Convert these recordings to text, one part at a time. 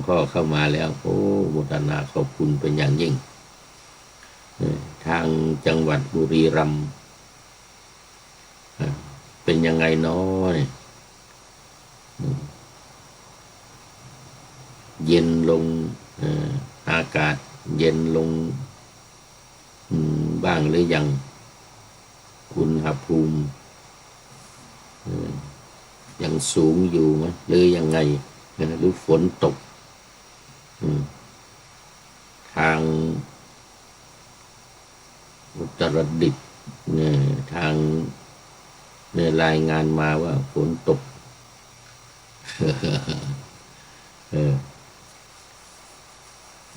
พ่อเข้ามาแล้วโอ้โมทนาขอบคุณเป็นอย่างยิ่งทางจังหวัดบุรีรัมย์เป็นยังไงน้อยเย็นลงอากาศเย็นลงบ้างหรือยังอุณหภูมิยังสูงอยู่ไหมหรือยังไงหรือฝนตกทางอุตรดิตถ์ทางรายงานมาว่าฝนตก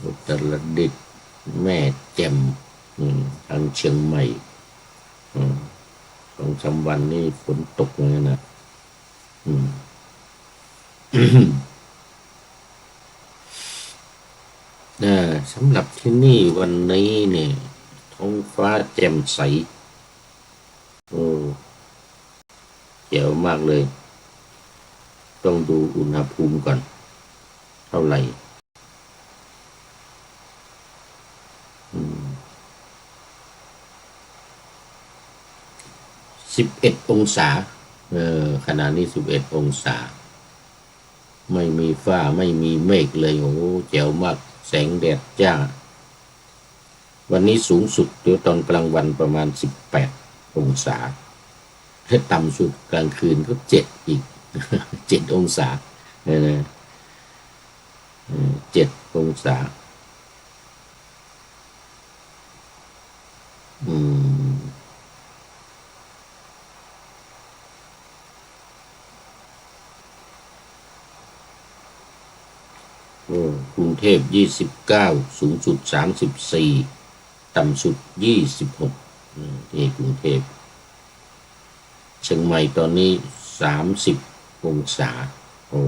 อุตรดิตถ์แม่แจ่มทางเชียงใหม่2-3 วันนี้ฝนตกเลยนะสำหรับที่นี่วันนี้เนี่ยท้องฟ้าแจ่มใสโอ้แจ๋วมากเลยต้องดูอุณหภูมิก่อนเท่าไหร่11 องศาขณะนี้11 องศาไม่มีฟ้าไม่มีเมฆเลยโอ้แจ๋วมากแสงแดดจ้าวันนี้สูงสุดเดี๋ยวตอนกลางวันประมาณ18 องศาถ้าต่ำสุดกลางคืนก็7อีก7 องศาเนี่ย7 องศากรุงเทพ29สูงสุด34ต่ำสุด26ที่กรุงเทพเชียงใหม่ตอนนี้30 องศาโอ้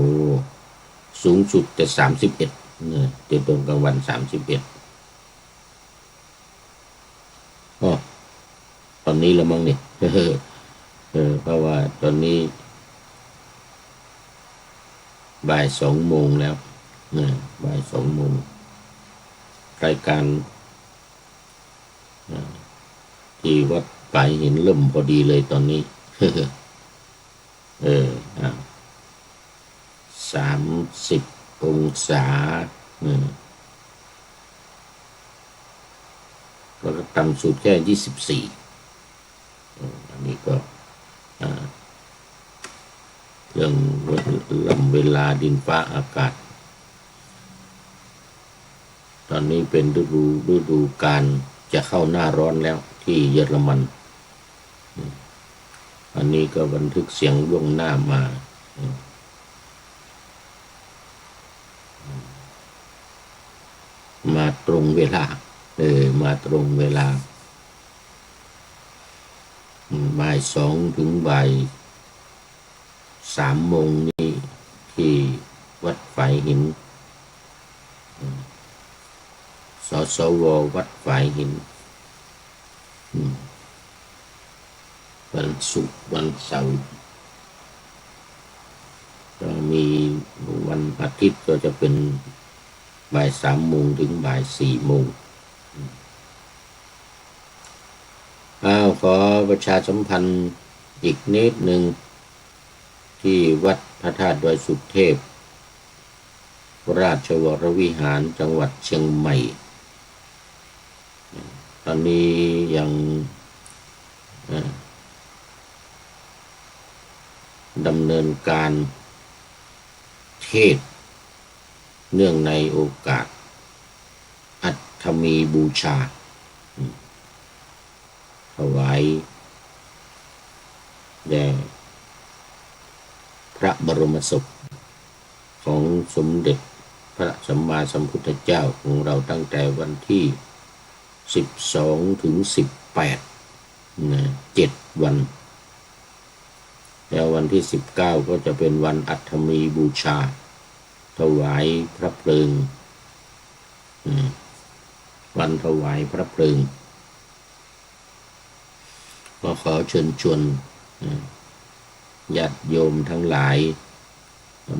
สูงสุดแต่31เนี่ยเดี๋ยวตอนกลางวัน31ตอนนี้ละมั้งเนี่ยเพราะว่าตอนนี้บ่าย2 โมงแล้วบ่าย2 โมงรายการที่วัดปลายหินเริ่มพอดีเลยตอนนี้30 องศาแล้วก็ต่ำสุดแค่24อันนี้ก็เรื่องเวลาดินฟ้าอากาศตอนนี้เป็นฤดูการจะเข้าหน้าร้อนแล้วที่เยอรมันอันนี้ก็บันทึกเสียงล่วงหน้ามาตรงเวลามาตรงเวลาบ่าย2ถึงบ่าย3 โมงนี้ที่วัดฝายหินสสว.วัดฝายหินวันศุกร์วันเสาร์ก็มีวันอาทิตย์ก็จะเป็นบ่าย3 โมงถึงบ่าย4 โมงขอประชาสัมพันธ์อีกนิดหนึ่งที่วัดพระธาตุดอยสุเทพราชวรวิหารจังหวัดเชียงใหม่ตอนนี้ยังดำเนินการเทศเนื่องในโอกาสอัฐมีบูชาถวายแด่พระบรมศพของสมเด็จพระสัมมาสัมพุทธเจ้าของเราตั้งแต่วันที่12ถึง18 7 วันแล้ววันที่19ก็จะเป็นวันอัฐมีบูชาถวายพระเพลิงวันถวายพระเพลิงก็ขอเชิญชวนญาติโยมทั้งหลาย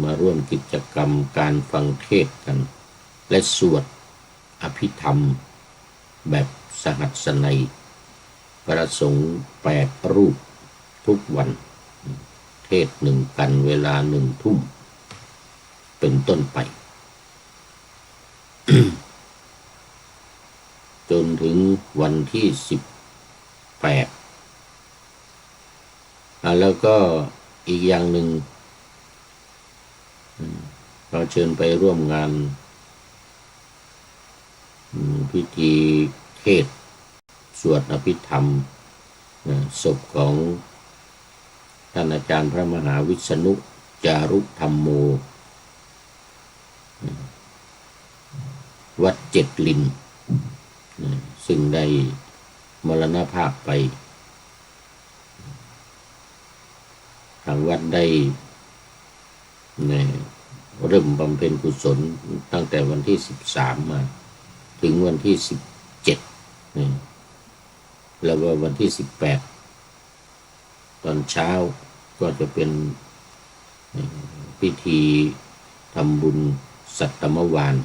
มาร่วมกิจกรรมการฟังเทศน์กันและสวดอภิธรรมแบบสหัสนัยพระสงฆ์8 รูปทุกวันเทศน์1 กันเวลา1 ทุ่มเป็นต้นไป จนถึงวันที่18แล้วก็อีกอย่างหนึ่งเราเชิญไปร่วมงานพิธีเทศน์สวดอภิธรรมศพของท่านอาจารย์พระมหาวิษณุจารุธรรมโมวัดเจ็ดลินซึ่งได้มรณภาพไปทางวัดได้เริ่มบำเพ็ญกุศลตั้งแต่วันที่13มาถึงวันที่17แล้วก็วันที่18ตอนเช้าก็จะเป็นพิธีทำบุญสัตตมวาน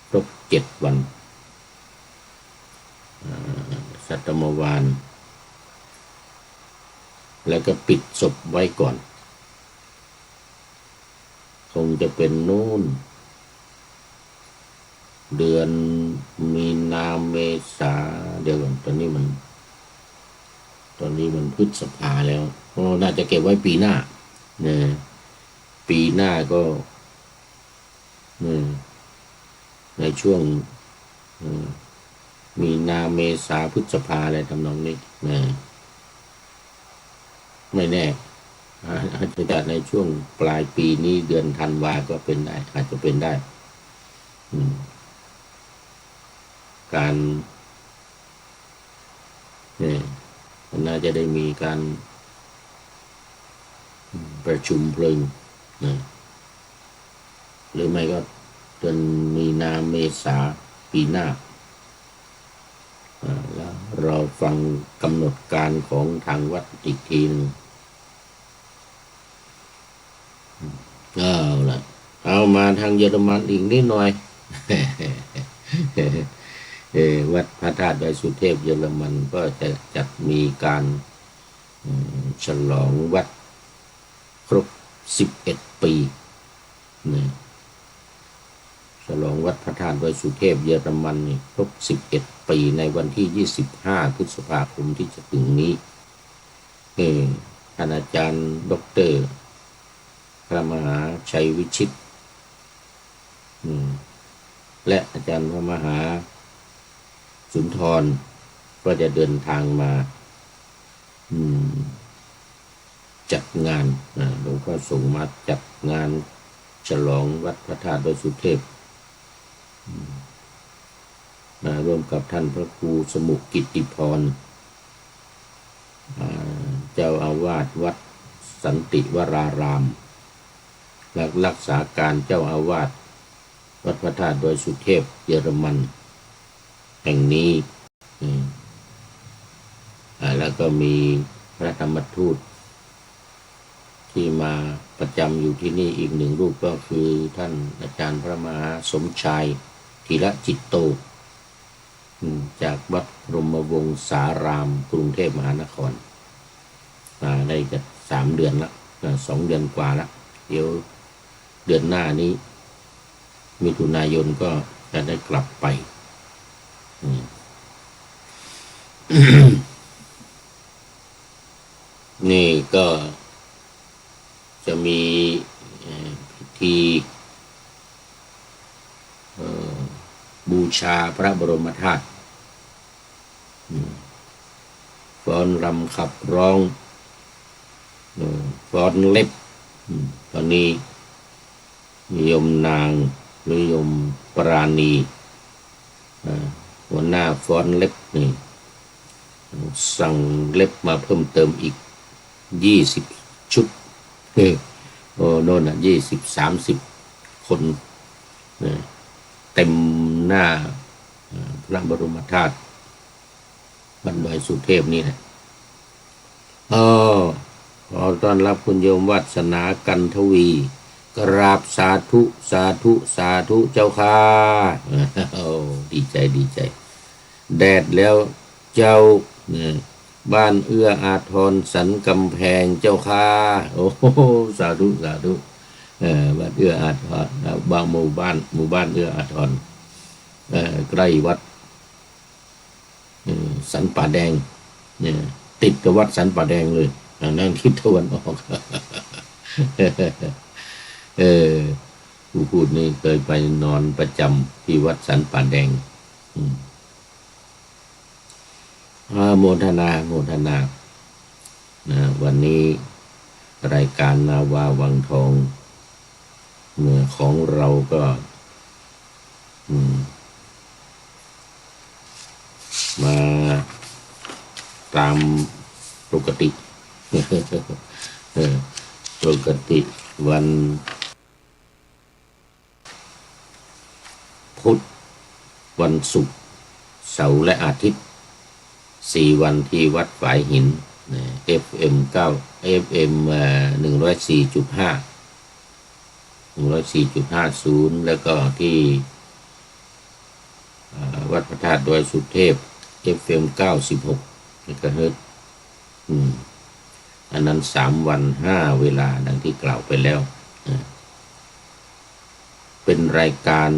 ครบ7 วันสัตตมวานแล้วก็ปิดศพไว้ก่อนคงจะเป็นนู่นเดือนมีนาเมษาเดี๋ยวก่อนตอนนี้มันพฤษภาแล้วน่าจะเก็บไว้ปีหน้าปีหน้าก็ในช่วงมีนาเมษาพฤษภาอะไรทำนองนี้ไม่แน่อาจจะจัดในช่วงปลายปีนี้เดือนธันวาก็เป็นได้อาจจะเป็นได้การมันน่าจะได้มีการประชุมเพลิงหรือไม่ก็เดือนมีนาเมษาปีหน้าแล้วเราฟังกำหนดการของทางวัดอีกทีนึงเอามาทางเยอรมันอีกนิดหน่อย วัดพระธาตุดอยสุเทพเยอรมันก็จะจัดมีการฉลองวัดครบ11 ปีฉลองวัดพระธาตุดอยสุเทพเยอรมันนี่ครบ11 ปีในวันที่25 พฤษภาคมที่จะถึงนี้ท่านอาจารย์ดร.พระมหาชัยวิชิตและอาจารย์พระมหาสุนทรก็จะเดินทางมาจัดงานหลวงพ่อส่งมาจัดงานฉลองวัดพระธาตุดอยสุเทพมาร่วมกับท่านพระครูสมุกิตติพรเจ้าอาวาสวัดสันติวรารามและรักษาการเจ้าอาวาสวัดพระธาตุดอยสุเทพเยอรมันแห่งนี้แล้วก็มีพระธรรมทูตที่มาประจำอยู่ที่นี่อีก1 รูปก็คือท่านอาจารย์พระมหาสมชายธีระจิตโตจากวัดพรหมวงศารามกรุงเทพมหานครมาได้จะ3 เดือนละ2 เดือนกว่าละเดี๋ยวเดือนหน้านี้มิถุนายนก็จะได้กลับไปนี่ก็จะมีพิธีบูชาพระบรมธาตุฟ้อนรำขับร้องฟ้อนเล็บตอนนี้นิยมนางนิยมปราณีหัวหน้าฟ้อนเล็บนี่สั่งเล็บมาเพิ่มเติมอีก20 ชุดโน่น20-30 คนเต็มหน้าพระบรมธาตุบันดอยสุเทพนี่แหละขอต้อนรับคุณโยมวาสนากันทวีก กราบสาธุสาธุสาธุเจ้าค่ะโอ้ดีใจดีใจแดดแล้วเจ้าเนี่ยบ้านเอื้ออาทรสันกำแพงเจ้าค่ะโอ้สาธุสาธุบ้านเอื้ออาทรบางหมู่บ้านเอื้ออาทรใกล้วัดสันป่าแดงเนี่ยติดกับวัดสันป่าแดงเลยนั่งทิศตะวันออกเออผู้พูดนี่เคยไปนอนประจำที่วัดสันป่าแดงโมทนาโมทนานะวันนี้รายการนาวาวังทองของเราก็มาตามปกติปกติวันพุธวันศุกร์เสาร์และอาทิตย์4 วันที่วัดฝายหิน FM 9 FM 104.5 104.50แล้วก็ที่วัดพระธาตุดอยสุเทพ FM 96 เมกะเฮิรตซ์อันนั้น3 วัน 5 เวลาดังที่กล่าวไปแล้วเป็นรายการ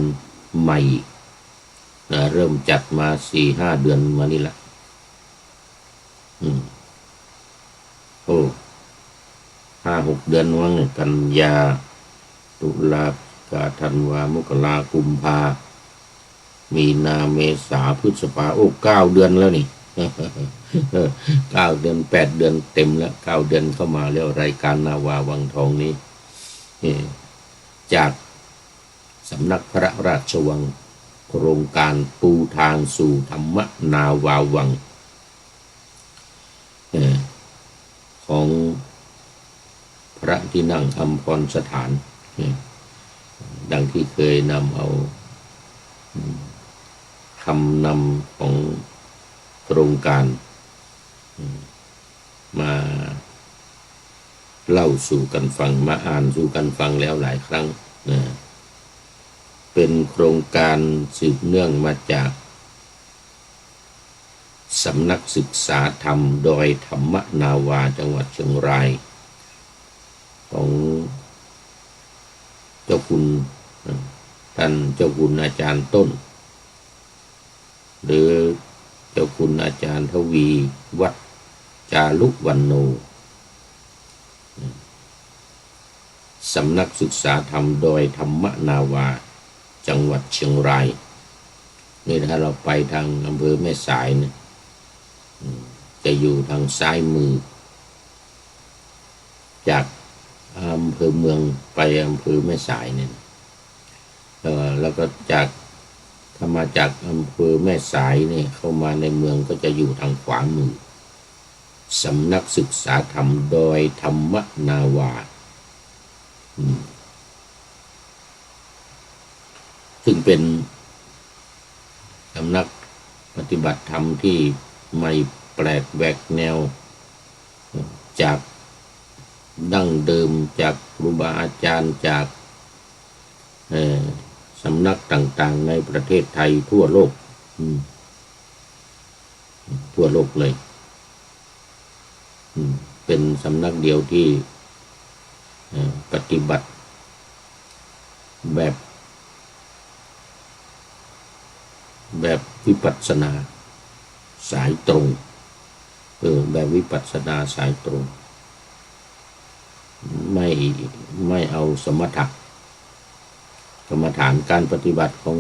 ใหม่เริ่มจัดมา 4-5 เดือนมานี่ละโอ้ 5-6 เดือนว่างกันยาตุลากาธันวามกรากุมภามีนาเมษาพฤษภา9 เดือนแล้วนี่ 9 เดือน 8 เดือนเต็มแล้ว9 เดือนเข้ามาแล้วรายการนาวาวังทองนี้จากสำนักพระราชวังโครงการปูทางสู่ธรรมนาวาวังของพระที่นั่งอัมพรสถานดังที่เคยนำเอาคำนำของโครงการมาเล่าสู่กันฟังมาอ่านสู่กันฟังแล้วหลายครั้งเป็นโครงการสืบเนื่องมาจากสำนักศึกษาธรรมดอยธรรมนาวาจังหวัดเชียงรายของเจ้าคุณท่านเจ้าคุณอาจารย์ต้นหรือเจ้าคุณอาจารย์ทวีวัดจารุวรรณโนสำนักศึกษาธรรมดอยธรรมนาวาจังหวัดเชียงรายนี่ถ้าเราไปทางอำเภอแม่สายเนี่ยจะอยู่ทางซ้ายมือจากอำเภอเมืองไปอำเภอแม่สายเนี่ยแล้วก็ถ้ามาจากอำเภอแม่สายเนี่ยเข้ามาในเมืองก็จะอยู่ทางขวามือสำนักศึกษาธรรมดอยธรรมนาวาซึ่งเป็นสำนักปฏิบัติธรรมที่ไม่แปลกแหวกแนวจากดั้งเดิมจากครูบาอาจารย์จากสำนักต่างๆในประเทศไทยทั่วโลกทั่วโลกเลยเป็นสำนักเดียวที่ปฏิบัติแบบวิปัสสนาสายตรงแบบวิปัสสนาสายตรงไม่เอาสมถะกรรมฐานการปฏิบัติของ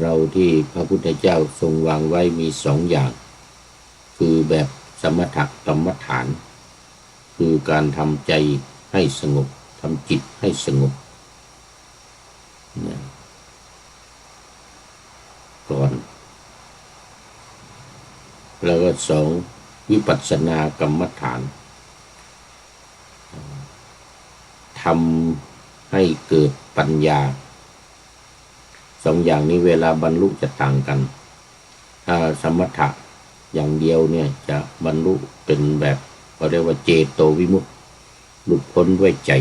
เราที่พระพุทธเจ้าทรงวางไว้มี2 อย่างคือแบบสมถกรรมฐานคือการทำใจให้สงบทำจิตให้สงบก่อนแล้วก็2วิปัสสนากรรมฐานทำให้เกิดปัญญา2 อย่างนี้เวลาบรรลุจะต่างกันถ้าสมถะอย่างเดียวเนี่ยจะบรรลุเป็นแบบเขาเรียกว่าเจโตวิมุตติหลุดพ้นด้วยใจ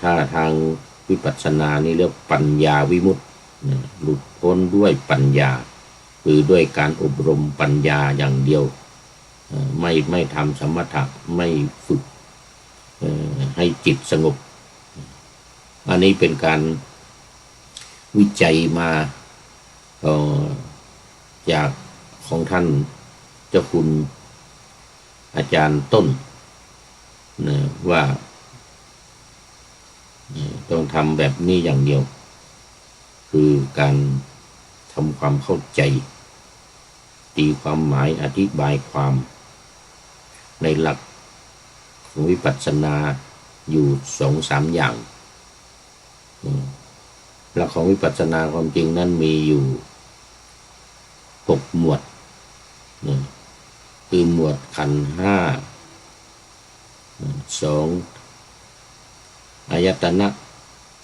ถ้าทางวิปัสสนานี่เรียกปัญญาวิมุตติหลุดพ้นด้วยปัญญาคือด้วยการอบรมปัญญาอย่างเดียวไม่ทำสมถะไม่ฝึกให้จิตสงบอันนี้เป็นการวิจัยมาจากของท่านเจ้าคุณอาจารย์ต้นนะว่าต้องทำแบบนี้อย่างเดียวคือการทำความเข้าใจตีความหมายอธิบายความในหลักของวิปัสสนาอยู่2-3อย่างหลักของวิปัสสนาความจริงนั้นมีอยู่6หมวดคือหมวดขันธ์5 2อายตนะ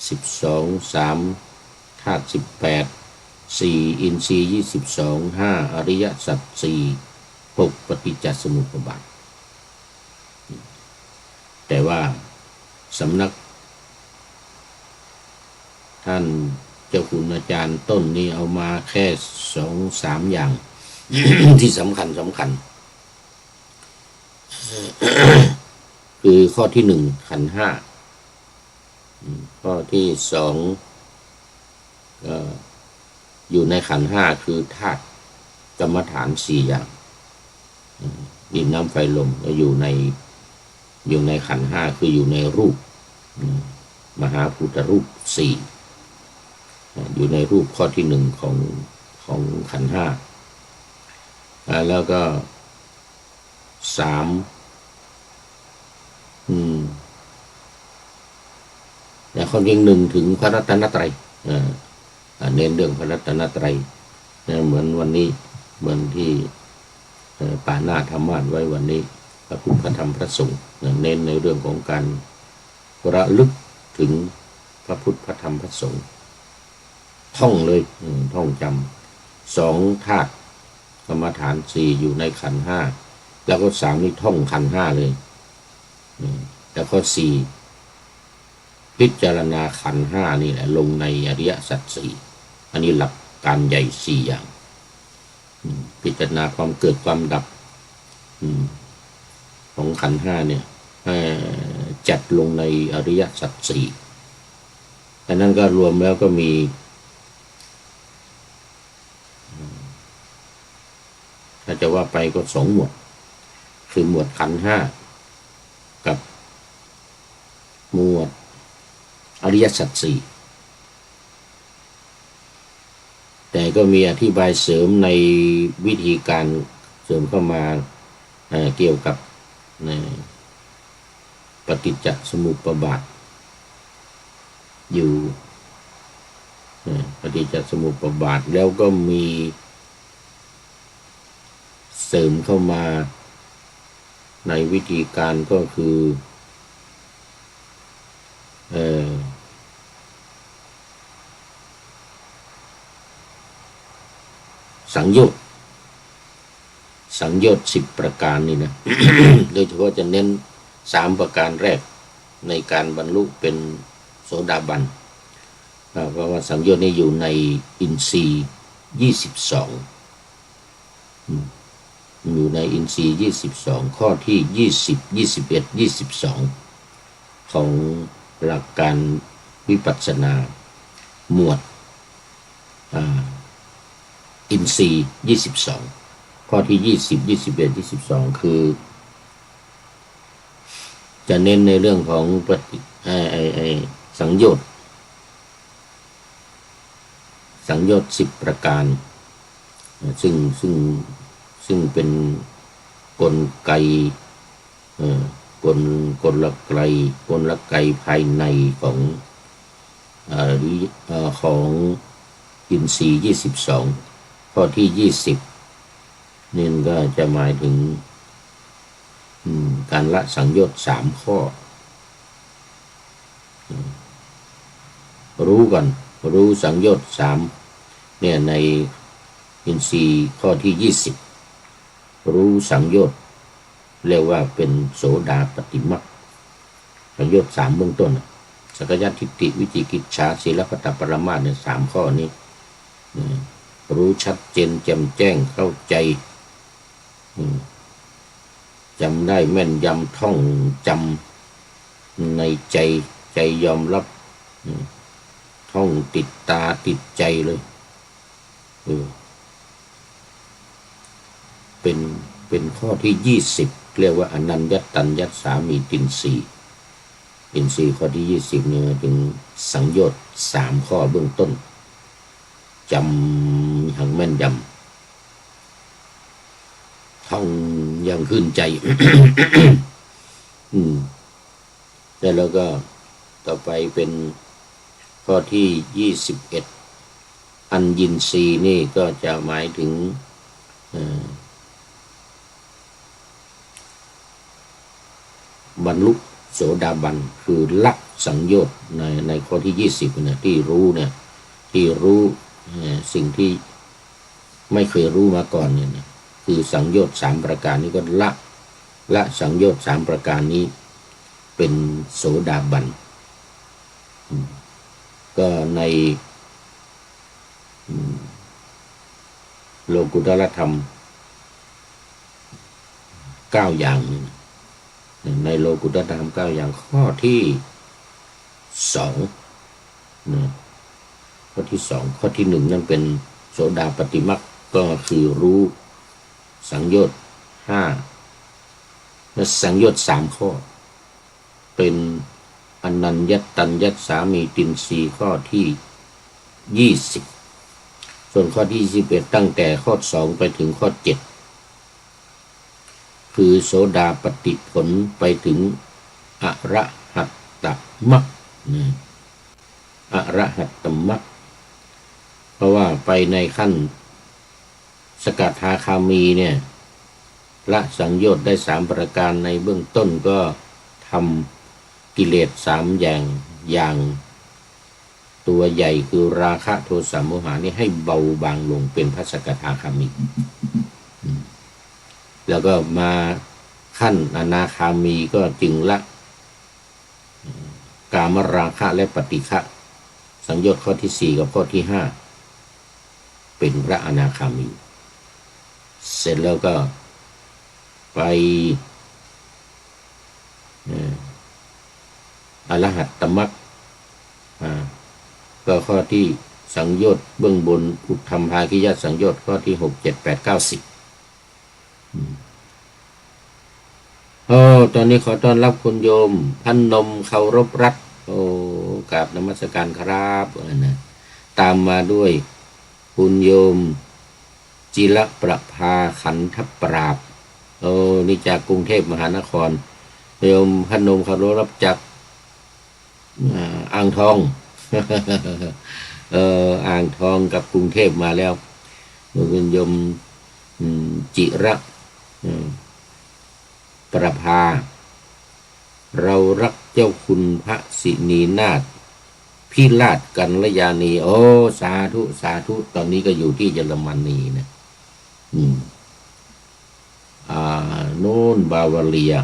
12 3ธาตุ18 4อินทรีย์22 5อริยสัจ4 6ปฏิจจสมุปบาทแต่ว่าสำนักท่านเจ้าคุณอาจารย์ต้นนี่เอามาแค่2-3อย่าง ที่สำคัญคือข้อที่1ขันธ์5ข้อที่2ก็อยู่ในขันธ์5คือธาตุกรรมฐาน4อย่างดินน้ำไฟลมก็อยู่ในขันธ์5คืออยู่ในรูปมหาพุทธรูป4อยู่ในรูปข้อที่1ของขันธ์5แล้วก็3แต่ข้อที่1ถึงพระรัตนตรัยเน้นเรื่องพระรัตนตรัยเหมือนวันนี้เหมือนที่ป่าหน้าธรรมาสไว้วันนี้พระพุทธพระธรรมพระสงฆ์เน้นในเรื่องของการระลึกถึงพระพุทธพระธรรมพระสงฆ์ท่องเลยท่องจำ2ธาตุกรรมฐาน4อยู่ในขันธ์5แล้วก็3นี่ท่องขันธ์5เลยแล้วก็4พิจารณาขันธ์5นี่แหละลงในอริยสัจ4อันนี้หลักการใหญ่4อย่างพิจารณาความเกิดความดับของขันธ์5เนี่ยจัดลงในอริยสัจ4อันนั้นก็รวมแล้วก็มีถ้าจะว่าไปก็2หมวดคือหมวดขันธ์5กับหมวดอริยสัจ4แต่ก็มีอธิบายเสริมในวิธีการเสริมเข้ามาเกี่ยวกับปฏิจจสมุปบาทอยู่ปฏิจจสมุปบาทแล้วก็มีเสริมเข้ามาในวิธีการก็คือสังโยชน์10ประการนี่นะ โดยเฉพาะจะเน้น3ประการแรกในการบรรลุเป็นโสดาบันเพราะว่าสังโยชน์นี่อยู่ในอินทรีย์22อยู่ในอินทรีย์22ข้อที่20 21 22ของหลักการวิปัสสนาหมวดอินทรีย์22ข้อที่20 21 22คือจะเน้นในเรื่องของสังโยชน์10ประการซึ่งเป็นกลไกกลไกภายในของอินทรีย์22ข้อที่20นี่ก็จะหมายถึงการละสังโยชน์3ข้อรู้สังโยชน์3เนี่ยในอินทรีย์ข้อที่20รู้สังโยชน์เรียกว่าเป็นโสดาปัตติมรรคสังโยชน์3เบื้องต้น สักยทิฏฐิวิจิกิจฉาศีลพัตตปรมาสเนี่ยสามข้อนี้รู้ชัดเจนแจ่มแจ้งเข้าใจจำได้แม่นยำท่องจำในใจยอมรับท่องติดตาติดใจเลยเป็นข้อที่20เรียกว่าอนัญญตัญญัสสามีตินสีข้อที่20เนี่ยถึงสังโยชน์3ข้อเบื้องต้นจำอย่างแม่นยำท่องอย่างขึ้นใจ แล้วก็ต่อไปเป็นข้อที่21อัญญินทรีย์นี่ก็จะหมายถึงบรรลุโสดาบันคือละสังโยชน์ในข้อที่20เนี่ยที่รู้สิ่งที่ไม่เคยรู้มาก่อนเนี่ยคือสังโยชน์3ประการนี้ก็ละสังโยชน์3ประการนี้เป็นโสดาบันก็ในโลกุตตรธรรม9อย่างในโลกุตตรธรรม9อย่างข้อที่2ข้อที่2ข้อที่1นั่นเป็นโสดาปฏิมรรคก็คือรู้สังโยชน์5และสังโยชน์3ข้อเป็นอนัญญตัญญัสสามีตินสีข้อที่20ส่วนข้อที่21ตั้งแต่ข้อ2ไปถึงข้อ7คือโสดาปฏิผลไปถึงอรหัตตมรรคอรหัตตมรรคเพราะว่าไปในขั้นสกทาคามีเนี่ยละสังโยชน์ได้3ประการในเบื้องต้นก็ทำกิเลส3อย่างตัวใหญ่คือราคะโทสะโมหะนี่ให้เบาบางลงเป็นพระสกทาคามีแล้วก็มาขั้นอนาคามีก็จึงละกามราคะและปฏิฆะสังโยชน์ข้อที่4กับข้อที่5เป็นพระอนาคามีเสร็จแล้วก็ไปอรหัตตมรรคก็ข้อที่สังโยชน์เบื้องบนอุทธัมภาคิยสังโยชน์ข้อที่6 7 8 9 10ตอนนี้ขอต้อนรับคุณโยมท่านนมเคารพรัตน์กราบนมัสการครับตามมาด้วยคุณโยมจิรประภาขันธปราบนี่จากกรุงเทพมหานครโยมท่านนมเคารพรับจากอ่างทอง อ่างทองกับกรุงเทพมาแล้วคุณโยมจิระประภาเรารักเจ้าคุณพระศินีนาถพิราชกัลยาณีสาธุตอนนี้ก็อยู่ที่เยอรมนีนะโน่นบาวาเรีย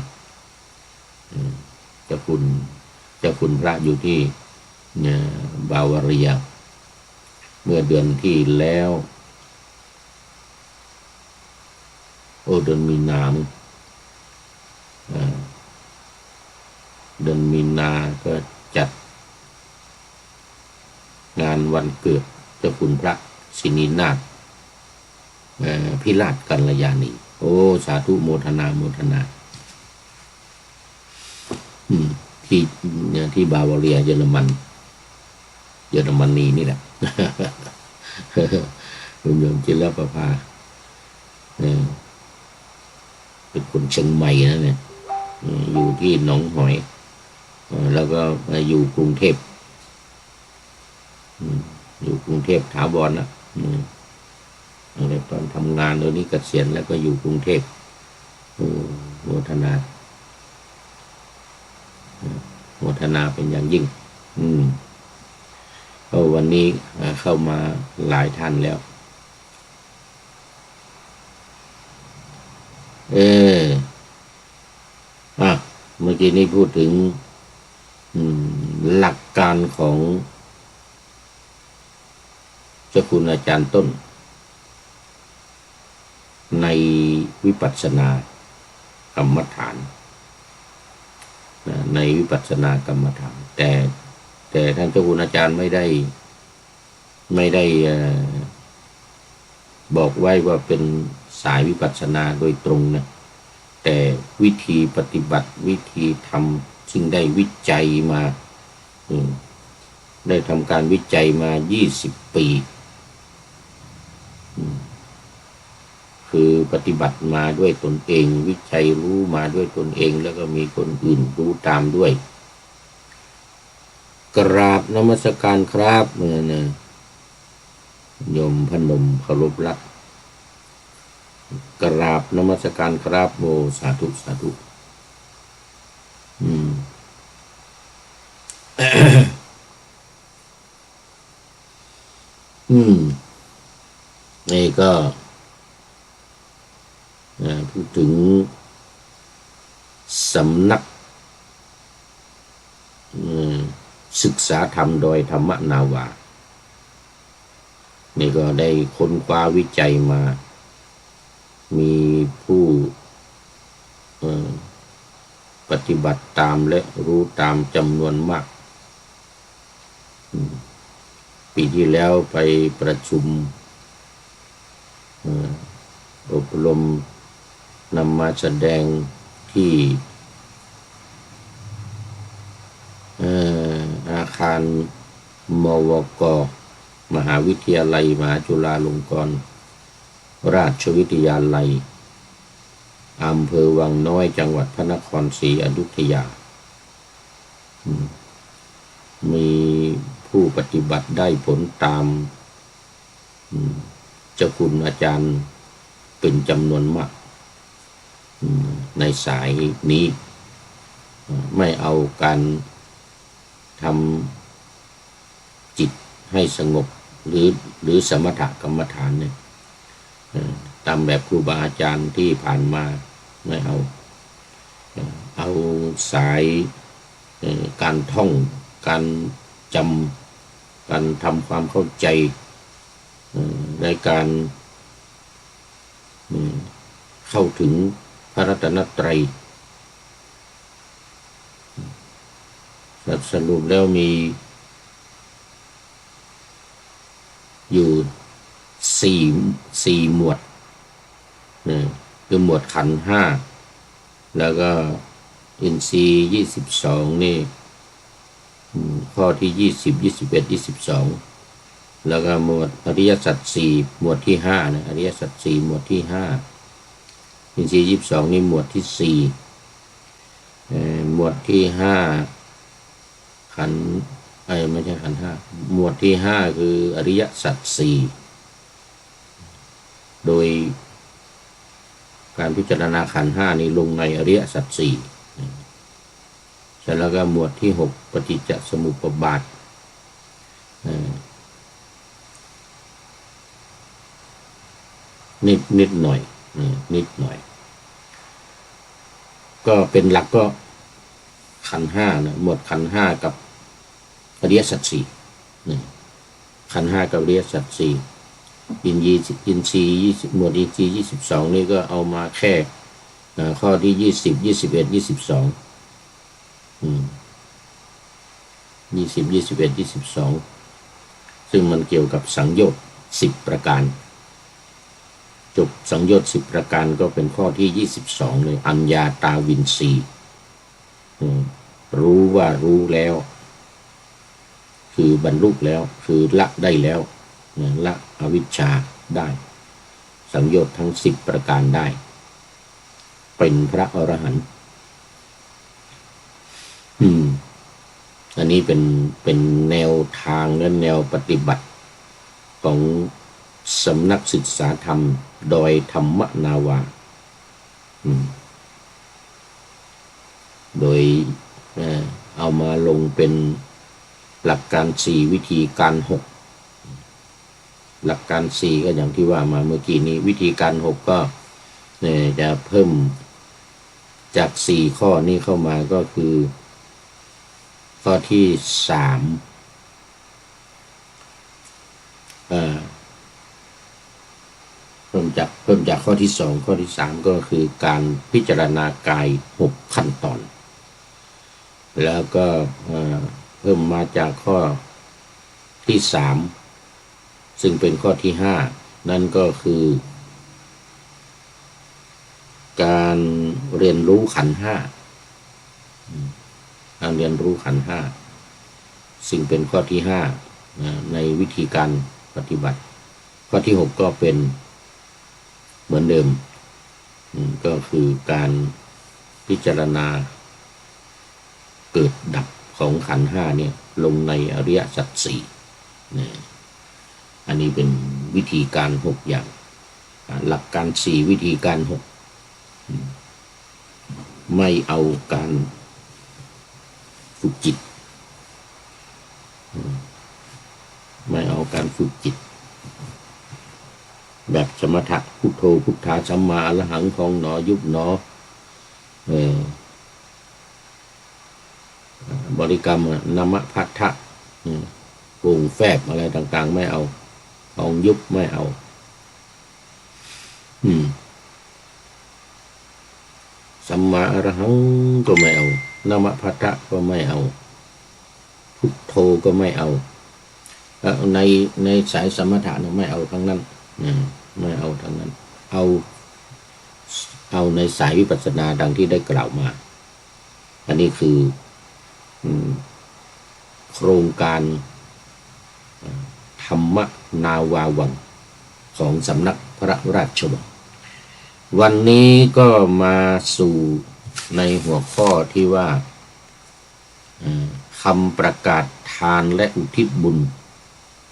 เจ้าคุณพระอยู่ที่บาวาเรียเมื่อเดือนที่แล้วเดือนมีนาก็จัดงานวันเกิดเจ้าคุณพระศินีนาถพิราชกัลยาณีสาธุโมทนาที่บาวาเรียเยอรมนีนี่แหละ คุณโยมจิรประภาเป็นคนเชียงใหม่นะเนี่ยอยู่ที่หนองหอยแล้วก็มาอยู่กรุงเทพถาวรนะตอนทำงานตอนนี้เกษียณแล้วก็อยู่กรุงเทพโมทนาเป็นอย่างยิ่งวันนี้เข้ามาหลายท่านแล้วเมื่อกี้นี้พูดถึง หลักการของเจ้าคุณอาจารย์ต้นในวิปัสสนากรรมฐานในวิปัสสนากรรมฐานแต่ท่านเจ้าคุณอาจารย์ไม่ได้บอกไว้ว่าเป็นสายวิปัสสนาโดยตรงนะแต่วิธีปฏิบัติวิธีทำซึ่งได้วิจัยมาได้ทำการวิจัยมา20 ปีคือปฏิบัติมาด้วยตนเองวิจัยรู้มาด้วยตนเองแล้วก็มีคนอื่นรู้ตามด้วยกราบนมัสการครับนะโยมพนมเคารพรักกราบนมัสการครับโมสาธุสาธุนี่ก็พูดถึงสำนักศึกษาธรรมโดยธรรมนาวานี่ก็ได้ค้นคว้าวิจัยมามีผู้ปฏิบัติตามและรู้ตามจำนวนมากปีที่แล้วไปประชุมอบรมนำมาแสดงที่อาคารมวก.มหาวิทยาลัยมหาจุฬาลงกรณราชวิทยาลัยอำเภอวังน้อยจังหวัดพระนครศรีอยุธยามีผู้ปฏิบัติได้ผลตามเจ้าคุณอาจารย์เป็นจำนวนมากในสายนี้ไม่เอาการทำจิตให้สงบหรือสมถกรรมฐานเนี่ยตามแบบครูบาอาจารย์ที่ผ่านมาไม่เอาสายการท่องการจำการทำความเข้าใจในการเข้าถึงพระรัตนตรัยสรุปแล้วมีอยู่สี่หมวดคือหมวดขันธ์5แล้วก็อินทรีย์22นี่ข้อที่20 21 22แล้วก็หมวดอริยสัจ4หมวดที่5นะอริยสัจ4หมวดที่5อินทรีย์22นี่หมวดที่4หมวดที่5ขันธ์ไม่ใช่ขันธ์5หมวดที่5คืออริยสัจ4โดยการพิจารณาขันธ์5นี้ลงในอริยสัจ4เสร็จแล้วก็หมวดที่6ปฏิจจสมุปบาทนิดหน่อยนิดหน่อยก็เป็นหลักก็ขันธ์5นะหมวดขันธ์5กับอริยสัจ4ขันธ์5กับอริยสัจ4อินทรีย์20หมวดอินทรีย์22นี่ก็เอามาแค่ข้อที่20 21 22 20 21 22ซึ่งมันเกี่ยวกับสังโยชน์10ประการจบสังโยชน์10ประการก็เป็นข้อที่22เลยอัญญาตาวินสีรู้ว่ารู้แล้วคือบรรลุแล้วคือละได้แล้วละอวิชชาได้สังโยชน์ทั้ง10ประการได้เป็นพระอรหันต์อันนี้เป็นแนวทางและแนวปฏิบัติของสำนักศึกษาธรรมโดยธรรมนาวาโดยเอามาลงเป็นหลักการ4วิธีการ6หลักการ4ก็อย่างที่ว่ามาเมื่อกี้นี้วิธีการ6ก็จะเพิ่มจาก4ข้อนี้เข้ามาก็คือ ข้อที่สามเพิ่มจากข้อที่สองข้อที่สามก็คือการพิจารณากาย6ขั้นตอนแล้วก็เพิ่มมาจากข้อที่สามซึ่งเป็นข้อที่ห้านั่นก็คือการเรียนรู้ขันธ์ห้าการเรียนรู้ขันธ์ห้าซึ่งเป็นข้อที่ห้าในวิธีการปฏิบัติข้อที่หกก็เป็นเหมือนเดิมก็คือการพิจารณาเกิดดับของขันธ์ห้าเนี่ยลงในอริยสัจสี่อันนี้เป็นวิธีการหกอย่างหลักการสี่วิธีการหกไม่เอาการฝึกจิตไม่เอาการฝึกจิตแบบสมถะพุทโธพุทธาสัมมาอรหังพองหนอยุบหนอบริกรรมนามพัทธะโป่งแฝบอะไรต่างๆไม่เอาพองยุบไม่เอาสัมมาอรหังก็ไม่เอานามพัทธะก็ไม่เอาพุทโธก็ไม่เอาในสายสมถะไม่เอาทั้งนั้นไม่เอาทั้งนั้นเอาในสายวิปัสสนาดังที่ได้กล่าวมาอันนี้คือโครงการธรรมนาวาวังของสำนักพระราชวังวันนี้ก็มาสู่ในหัวข้อที่ว่าคำประกาศทานและอุทิศบุญ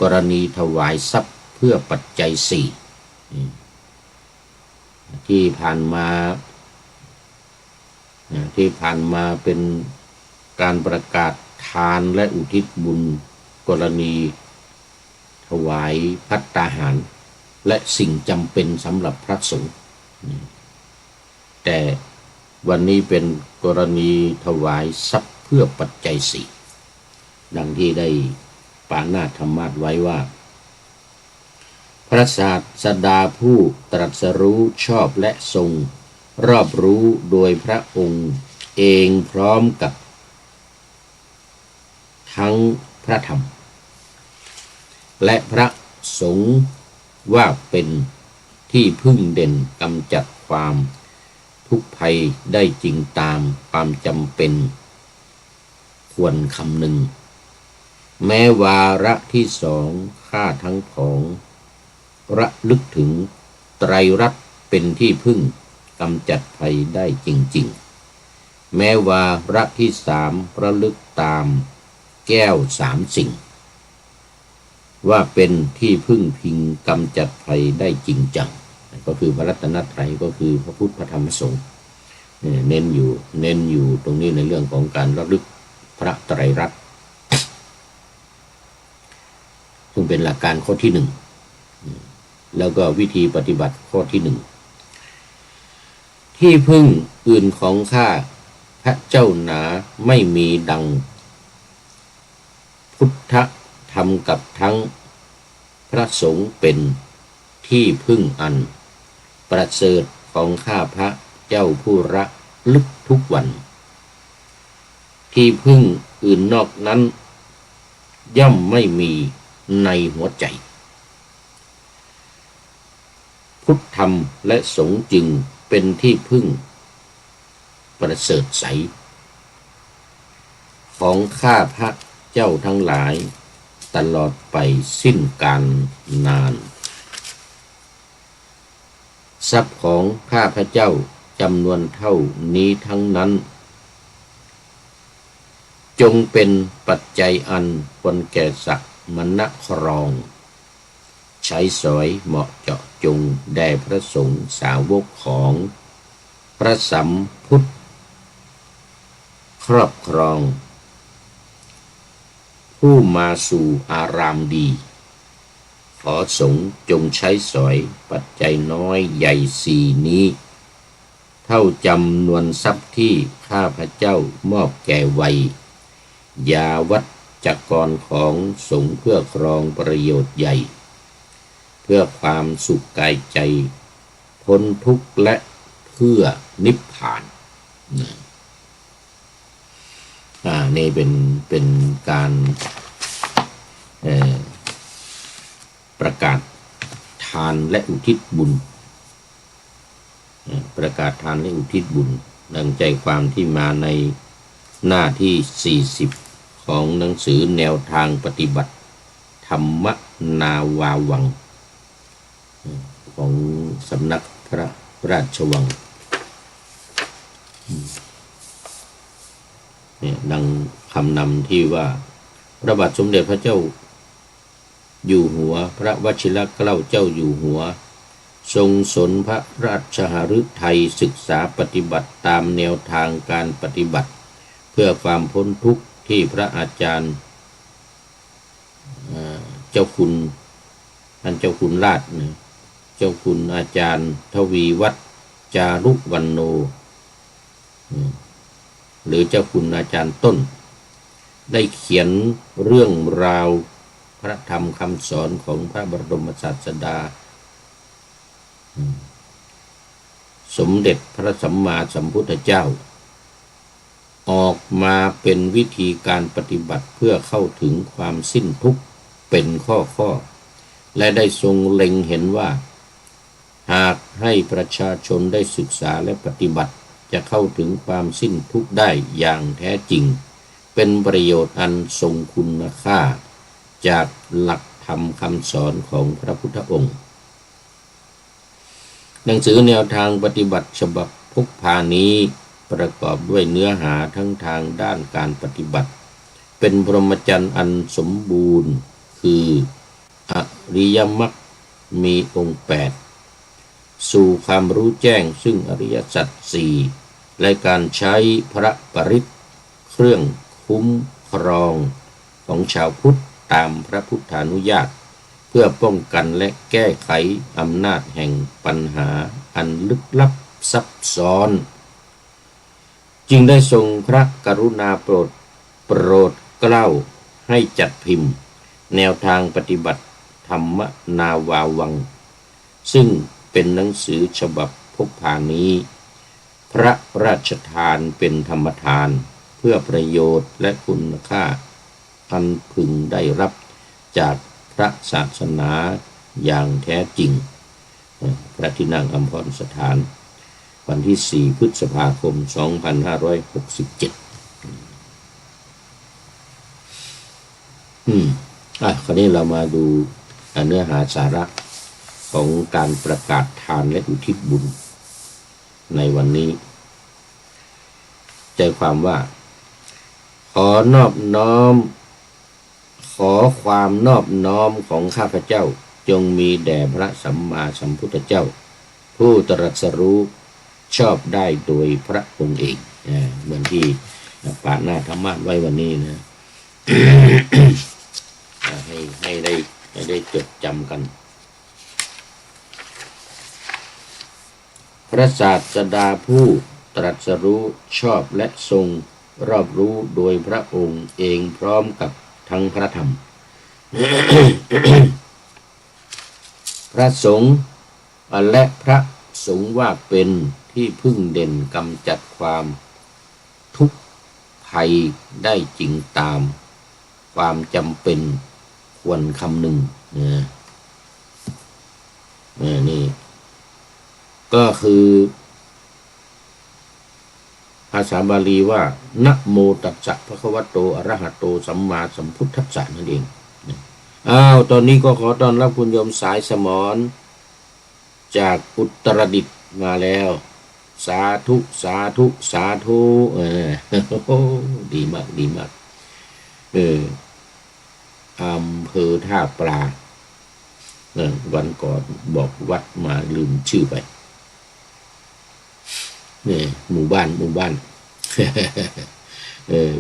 กรณีถวายทรัพย์เพื่อปัจจัยสี่ที่ผ่านมาเป็นการประกาศทานและอุทิศบุญกรณีถวายภัตตาหารและสิ่งจำเป็นสำหรับพระสงฆ์แต่วันนี้เป็นกรณีถวายทรัพย์เพื่อปัจจัยสี่ดังที่ได้ปานาธรรมาสไว้ว่าพระศาสดาผู้ตรัสรู้ชอบและทรงรอบรู้โดยพระองค์เองพร้อมกับทั้งพระธรรมและพระสงฆ์ว่าเป็นที่พึ่งเด่นกำจัดความทุกข์ภัยได้จริงตามความจำเป็นควรคำนึงแม้วาระที่สองข้าทั้งของระลึกถึงไตรรัตน์เป็นที่พึ่งกำจัดภัยได้จริงๆแม้วาระที่สามระลึกตามแก้วสามสิ่งว่าเป็นที่พึ่งพิงกำจัดภัยได้จริงจังก็คือพระรัตนตรัยก็คือพระพุทธพระธรรมพระสงฆ์เน้นอยู่ตรงนี้ในเรื่องของการระลึกพระไตรรัตน์ซึ่งเป็นหลักการข้อที่หนึ่งแล้วก็วิธีปฏิบัติข้อที่หนึ่งที่พึ่งอื่นของข้าพระเจ้าหนาไม่มีดังพุทธธรรมกับทั้งพระสงฆ์เป็นที่พึ่งอันประเสริฐของข้าพระเจ้าผู้ระลึกทุกวันที่พึ่งอื่นนอกนั้นย่อมไม่มีในหัวใจพุทธธรรมและสงฆ์จึงเป็นที่พึ่งประเสริฐใสของข้าพระเจ้าทั้งหลายตลอดไปสิ้นกาลนานทรัพย์ของข้าพระเจ้าจำนวนเท่านี้ทั้งนั้นจงเป็นปัจจัยอันควรแก่ศักดิ์มณครองใช้สอยเหมาะเจาะจงแด่พระสงฆ์สาวกของพระสัมพุทธครอบครองผู้มาสู่อารามดีขอสงฆ์จงใช้สอยปัจจัยน้อยใหญ่สี่นี้เท่าจำนวนทรัพย์ที่ข้าพระเจ้ามอบแก่วัย ยาวัจจกรของสงฆ์เพื่อครองประโยชน์ใหญ่เพื่อความสุขกายใจพ้นทุกข์และเพื่อนิพพานนี่เป็นการประกาศทานและอุทิศบุญประกาศทานและอุทิศบุญดังใจความที่มาในหน้าที่40ของหนังสือแนวทางปฏิบัติธรรมนาวาวังของสำนักพระราชวังเนี่ยดังคำนำที่ว่าพระบาทสมเด็จพระเจ้าอยู่หัวพระวชิรเกล้าเจ้าอยู่หัวทรงสนพระราชหฤทัยศึกษาปฏิบัติตามแนวทางการปฏิบัติเพื่อความพ้นทุกข์ที่พระอาจารย์เจ้าคุณท่านเจ้าคุณราชเจ้าคุณอาจารย์ทวีวัฒน์จารุวรรณโนหรือเจ้าคุณอาจารย์ต้นได้เขียนเรื่องราวพระธรรมคำสอนของพระบรมศาสดาสมเด็จพระสัมมาสัมพุทธเจ้าออกมาเป็นวิธีการปฏิบัติเพื่อเข้าถึงความสิ้นทุกข์เป็นข้อและได้ทรงเล็งเห็นว่าหากให้ประชาชนได้ศึกษาและปฏิบัติจะเข้าถึงความสิ้นทุกข์ได้อย่างแท้จริงเป็นประโยชน์อันทรงคุณค่าจากหลักธรรมคำสอนของพระพุทธองค์หนังสือแนวทางปฏิบัติฉบับพกพานี้ประกอบด้วยเนื้อหาทั้งทางด้านการปฏิบัติเป็นพรหมจรรย์อันสมบูรณ์คืออริยมรรคมีองค์8สู่ความรู้แจ้งซึ่งอริยสัจ4และการใช้พระปริตเครื่องคุ้มครองของชาวพุทธตามพระพุทธานุญาตเพื่อป้องกันและแก้ไขอำนาจแห่งปัญหาอันลึกลับซับซ้อนจึงได้ทรงพระกรุณาโปรดเกล้าให้จัดพิมพ์แนวทางปฏิบัติธรรมนาวาวังซึ่งเป็นหนังสือฉบับพกพานี้พระราชทานเป็นธรรมทานเพื่อประโยชน์และคุณค่าอันพึงได้รับจากพระศาสนาอย่างแท้จริงพระที่นั่งอัมพรสถานวันที่4 พฤษภาคม 2567คราวนี้เรามาดูเนื้อหาสาระของการประกาศทานและอุทิศบุญในวันนี้ใจความว่าขอความนอบน้อมของข้าพเจ้าจงมีแด่พระสัมมาสัมพุทธเจ้าผู้ตรัสรู้ชอบได้โดยพระองค์เองเหมือนที่ปาหน้าธรรมะไว้วันนี้นะ ให้ได้จดจำกันพระศาสดาผู้ตรัสรู้ชอบและทรงรอบรู้โดยพระองค์เองพร้อมกับทั้งพระธรรม พระสงฆ์และพระสงฆ์ว่าเป็นที่พึ่งเด่นกำจัดความทุกข์ภัยได้จริงตามความจำเป็นควรคำหนึ่งนี่ก็คือภาษาบาลีว่านะโมตัสสะภะคะวะโตอะระหะโตสัมมาสัมพุทธัสสะนั่นเองตอนนี้ก็ขอต้อนรับคุณโยมสายสมรจากอุตรดิตถ์มาแล้วสาธุสาธุสาธุดีมากดีมากอำเภอท่าปลาวันก่อนบอกวัดมาลืมชื่อไปนี่หมู่บ้าน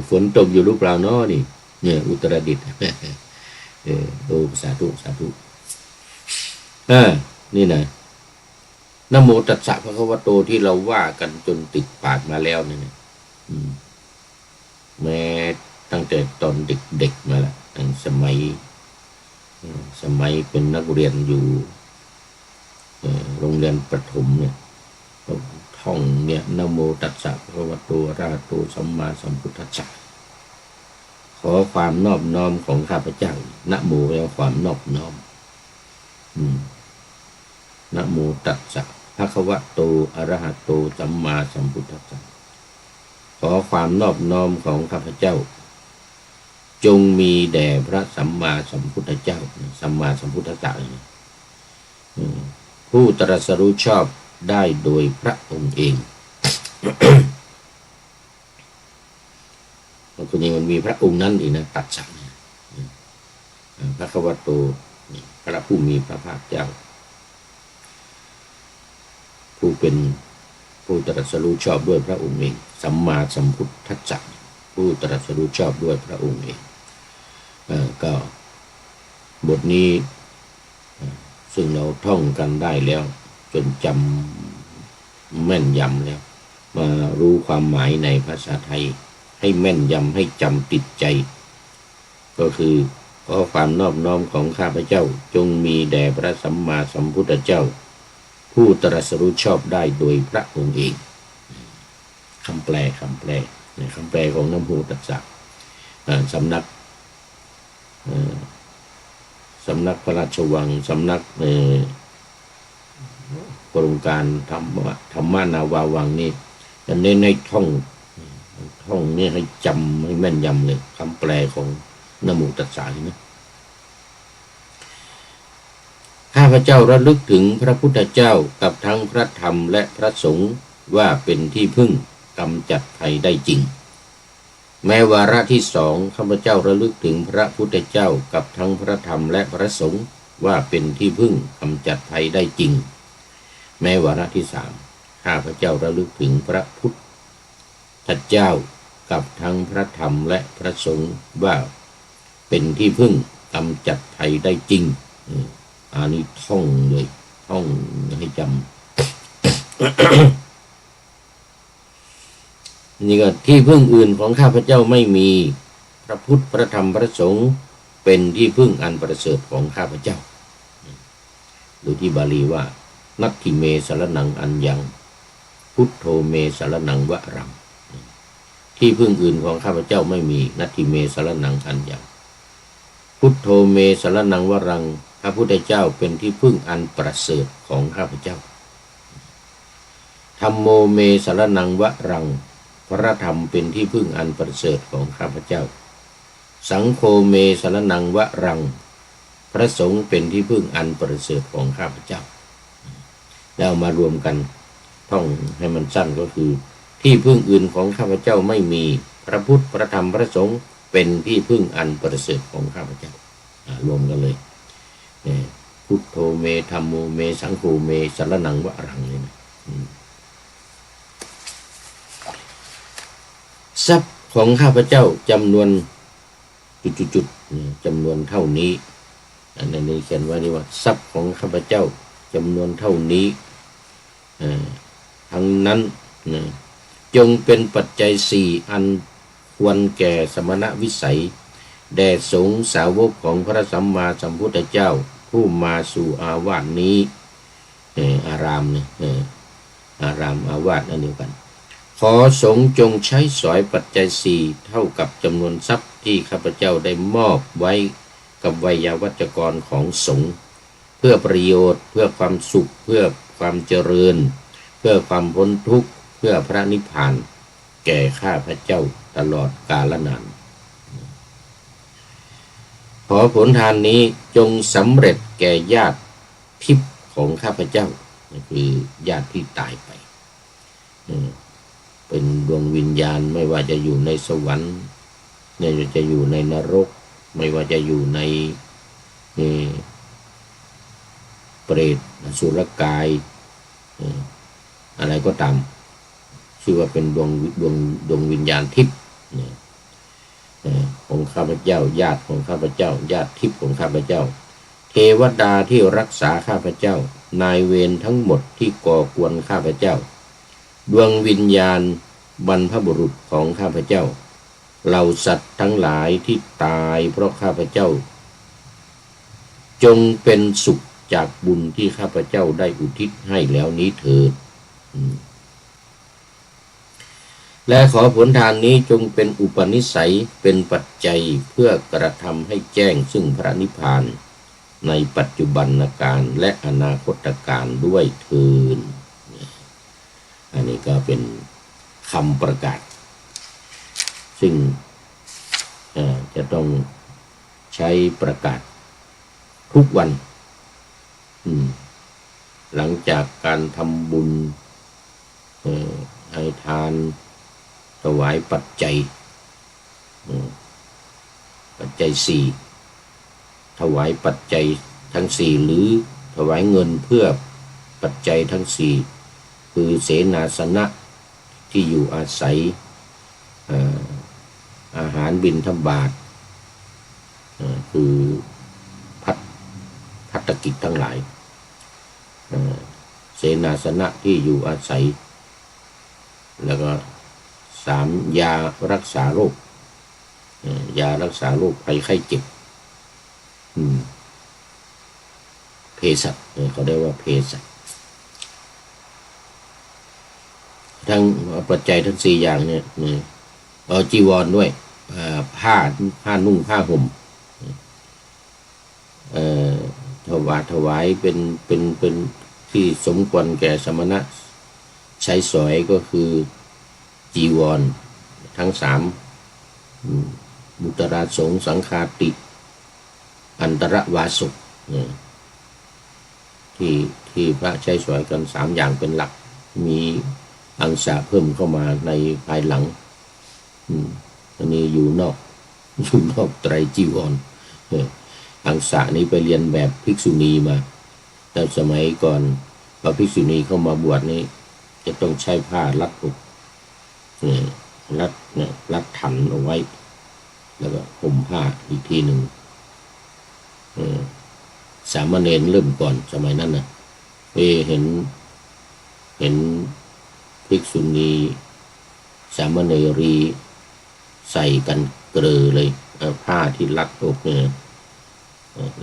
ฝนตกอยู่หรือเปล่าเนาะนี่เนี่ยอุตรดิตถ์โอ้สาธุสาธุนี่นะนะโมตัสสะภะคะวะโตที่เราว่ากันจนติดปากมาแล้วเนี่ยแม้ ตั้งแต่ตอนเด็กๆมาแล้วตั้งสมัยเป็นนักเรียนอยู่โรงเรียนประถมเนี่ยท่องเนี่ยนะโมตัสสะภะคะวะโตอะระหะโตสัมมาสัมพุทธัสสะขอความนอบน้อมของข้าพเจ้านะโมแปลว่าความนอบน้อมนะโมตัสสะภะคะวะโตอะระหะโตสัมมาสัมพุทธัสสะขอความนอบน้อมของข้าพเจ้าจงมีแด่พระสัมมาสัมพุทธเจ้าสัมมาสัมพุทธเจ้าผู้ตรัสรู้ชอบได้โดยพระองค์เองคนนี้มันมีพระองค์นั้นอีกนะตัดสักพระคัมภีร์โตพระผู้มีพระภาคเจ้าผู้เป็นผู้ตรัสรู้ชอบด้วยพระองค์เองสัมมาสัมพุทธัสสะผู้ตรัสรู้ชอบด้วยพระองค์เองก็บทนี้ซึ่งเราท่องกันได้แล้วจนจำแม่นยำแล้วมารู้ความหมายในภาษาไทยให้แม่นยำให้จำติดใจก็คือขอความนอบน้อมของข้าพเจ้าจงมีแด่พระสัมมาสัมพุทธเจ้าผู้ตรัสรู้ชอบได้โดยพระองค์เองคำแปลของนะโมตัสสะสำนักพระราชวังสำนักโครงการธรรมนาวาวังนี่จะเน้นให้ท่องนี่ให้จำให้แม่นยำเลยคำแปลของนะโมตัสสะนี่นะข้าพเจ้าระลึกถึงพระพุทธเจ้ากับทั้งพระธรรมและพระสงฆ์ว่าเป็นที่พึ่งกำจัดภัยได้จริงแม้วาระที่สองข้าพเจ้าระลึกถึงพระพุทธเจ้ากับทั้งพระธรรมและพระสงฆ์ว่าเป็นที่พึ่งกำจัดภัยได้จริงแม้วาระที่สามข้าพเจ้าระลึกถึงพระพุทธเจ้ากับทั้งพระธรรมและพระสงฆ์ว่าเป็นที่พึ่งกำจัดภัยได้จริงอันนี้ท่องเลยท่องให้จำ นี่ก็ที่พึ่งอื่นของข้าพเจ้าไม่มีพระพุทธพระธรรมพระสงฆ์เป็นที่พึ่งอันประเสริฐของข้าพเจ้าดูที่บาลีว่านัตถิเมสรนังอัญญังพุทโธเมสรนังวะรังที่พึ่งอื่นของข้าพเจ้าไม่มีนัตถิเมสรนังอัญญังพุทโธเมสรนังวะรังพระพุทธเจ้าเป็นที่พึ่งอันประเสริฐของข้าพเจ้าธัมโมเมสรนังวะรังพระธรรมเป็นที่พึ่งอันประเสริฐของข้าพเจ้าสังโฆเมสรนังวะรังพระสงฆ์เป็นที่พึ่งอันประเสริฐของข้าพเจ้าแล้วมารวมกันท่องให้มันสั้นก็คือที่พึ่งอื่นของข้าพเจ้าไม่มีพระพุทธพระธรรมพระสงฆ์เป็นที่พึ่งอันประเสริฐของข้าพเจ้ารวมกันเลยพุทโธเมธัมโมเมสังโฆเมสรนังวะรังเลยนะทรัพย์ของข้าพเจ้าจำนวนจุดจำนวนเท่านี้ในนี้เขียนไว้นี่ว่าทรัพย์ของข้าพเจ้าจำนวนเท่านี้ทั้งนั้นจงเป็นปัจจัยสี่อันควรแก่สมณวิสัยแด่สงฆ์สาวกของพระสัมมาสัมพุทธเจ้าผู้มาสู่อาวาสนี้อารามเนี่ยอารามอาวาสนั่นเดียวกันขอสงฆ์จงใช้สอยปัจจัยสี่เท่ากับจำนวนทรัพย์ที่ข้าพเจ้าได้มอบไว้กับไวยาวัจกรของสงฆ์เพื่อประโยชน์เพื่อความสุขเพื่อความเจริญเพื่อความพ้นทุกข์เพื่อพระนิพพานแก่ข้าพเจ้าตลอดกาลนานขอผลทานนี้จงสำเร็จแก่ญาติทิพย์ของข้าพเจ้าคือญาติที่ตายไปเป็นดวงวิญญาณไม่ว่าจะอยู่ในสวรรค์เนี่ยจะอยู่ในนรกไม่ว่าจะอยู่ในเปรตอสุรกายอะไรก็ตามชื่อว่าเป็นดวงวิญญาณทิพย์ของข้าพเจ้าญาติของข้าพเจ้าญาติทิพย์ของข้าพเจ้าเทวดาที่รักษาข้าพเจ้านายเวรทั้งหมดที่ก่อกวนข้าพเจ้าดวงวิญญาณบรรพบุรุษของข้าพเจ้า เราสัตว์ทั้งหลายที่ตายเพราะข้าพเจ้าจงเป็นสุขจากบุญที่ข้าพเจ้าได้อุทิศให้แล้วนี้เถิดและขอผลทานนี้จงเป็นอุปนิสัยเป็นปัจจัยเพื่อกระทำให้แจ้งซึ่งพระนิพพานในปัจจุบันการและอนาคตการด้วยเถิดอันนี้ก็เป็นคำประกาศซึ่งจะต้องใช้ประกาศทุกวันหลังจากการทำบุญให้ทานถวายปัจจัยสี่ถวายปัจจัยทั้งสี่หรือถวายเงินเพื่อปัจจัยทั้งสี่คือเสนาสนะที่อยู่อาศัยอาหารบิณฑบาตคือภัตตกิจทั้งหลายเสนาสนะที่อยู่อาศัยแล้วก็3ยารักษาโรคยารักษาโรคภัยไข้เจ็บเภสัชเขาเรียกว่าเภสัชทั้งปัจจัยทั้ง4อย่างเนี่ยจีวรด้วยผ้านุ่งผ้าห่มถวายเป็นที่สมควรแก่สมณะใช้สอยก็คือจีวรทั้ง3มุตราสงสังฆาติอันตรวาสุที่พระใช้สอยกัน3อย่างเป็นหลักมีอังสะเพิ่มเข้ามาในภายหลังอันนี้อยู่นอกไตรจีวรอังสะนี้ไปเรียนแบบภิกษุณีมาแต่สมัยก่อนพอภิกษุณีเข้ามาบวชนี้จะต้องใช้ผ้ารัดอกรัดถันเอาไว้แล้วก็ห่มผ้าอีกทีหนึ่งสามเณรเริ่มก่อนสมัยนั้นนะเห็นภิกษุณีสามเณรีใส่กันเกลือเลยผ้าที่รัดอกเนี่ย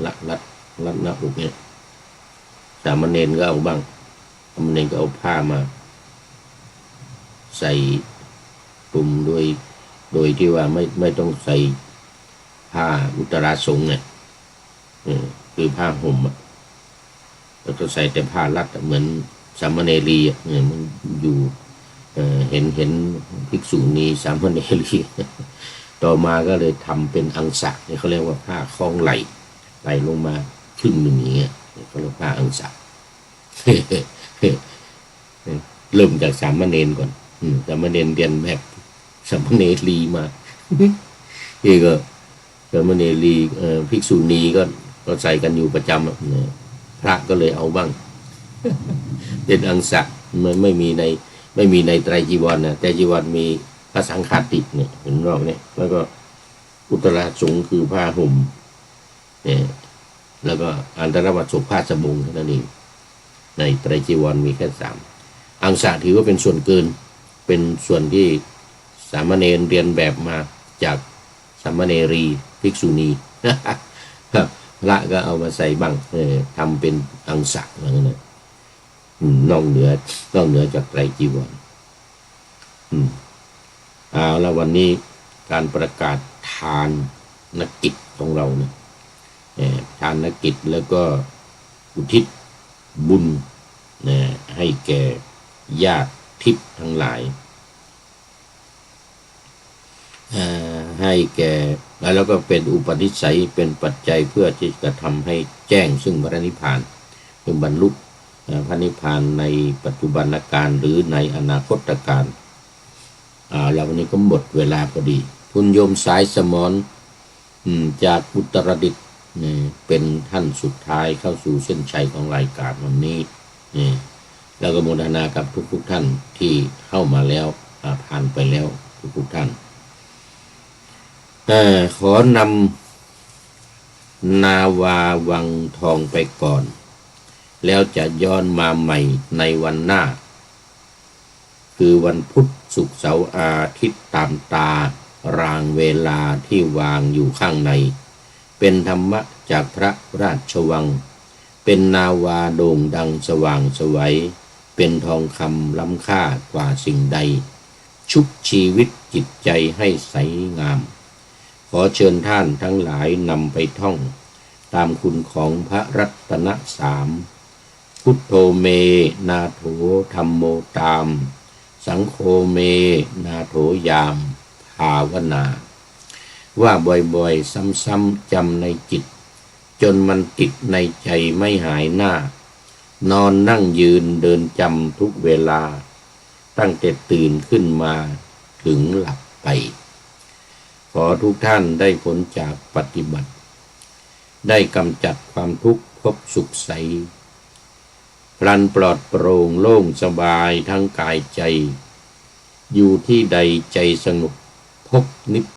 รัดหน้าอกเนี่ยสามเณรก็เอาบ้างสามเณรก็เอาผ้ามาใส่คลุมโดยที่ว่าไม่ต้องใส่ผ้าอุตราสงฆ์เนี่ยคือผ้าห่มแล้วก็ใส่แต่ผ้ารัดเหมือนสามเณรีมันอยู่เห็นภิกษุณีสามเณรีต่อมาก็เลยทำเป็นอังสะเนี่ยเขาเรียกว่าผ้าคล้องไหลลงมาครึ่งหนึ่งอย่างเงี้ยเขาเรียกผ้าอังสะเริ่มจากสามเณรก่อนสามเณรเรียนแบบสามเณรีมานี่ก็สามเณรีภิกษุณีก็ใส่กันอยู่ประจำพระก็เลยเอาบ้างเป็นอังสะไม่มีในไตรจีวรนะแต่จีวรมีพระสังฆาติเนี่ยเห็นรอบเนี่ยแล้วก็อุตราสงฆ์คือผ้าห่มเนี่ยแล้วก็อันตรวัตถุผ้าสบงนั่นเองในไตรจีวรมีแค่3อังสะถือว่าเป็นส่วนเกินเป็นส่วนที่สามเณรเรียนแบบมาจากสามเณรีภิกษุณีพระก็เอามาใส่บ้างทำเป็นอังสะอะไรเงี้ยนอกเหนือจากไตรจีวรเอาแล้ววันนี้การประกาศทานนกิจของเราเนี่ยทานนกิจแล้วก็อุทิศบุญให้แก่ญาติทิพย์ทั้งหลายให้แก่แล้วก็เป็นอุปนิสัยเป็นปัจจัยเพื่อที่จะทำให้แจ้งซึ่งพระนิพพานคือบรรลุพระนิพพานในปัจจุบันการหรือในอนาคตการแล้ววันนี้ก็หมดเวลาพอดีคุณโยมสายสมรจากอุตรดิตถ์เป็นท่านสุดท้ายเข้าสู่เส้นชัยของรายการวันนี้แล้วก็โมทนากับทุกท่านที่เข้ามาแล้วผ่านไปแล้วทุกท่านขอนำนาวาวังทองไปก่อนแล้วจะย้อนมาใหม่ในวันหน้าคือวันพุธศุกร์เสาร์อาทิตย์ตามตา รางเวลาที่วางอยู่ข้างในเป็นธรรมะจากพระราชวังเป็นนาวาโด่งดังสว่างไสวเป็นทองคำล้ำค่ากว่าสิ่งใดชุบชีวิตจิตใจให้ใสงามขอเชิญท่านทั้งหลายนำไปท่องตามคุณของพระรัตนสามพุทโธเมนาโถธัมโมตามสังโฆเมนาโถยามภาวนาว่าบ่อยๆซ้ำๆจำในจิตจนมันติดในใจไม่หายหน้านอนนั่งยืนเดินจำทุกเวลาตั้งแต่ตื่นขึ้นมาถึงหลับไปขอทุกท่านได้ผลจากปฏิบัติได้กำจัดความทุกข์พบสุขใสพลันปลอดโปร่งโล่งสบายทั้งกายใจอยู่ที่ใดใจสงบพบนิพพาน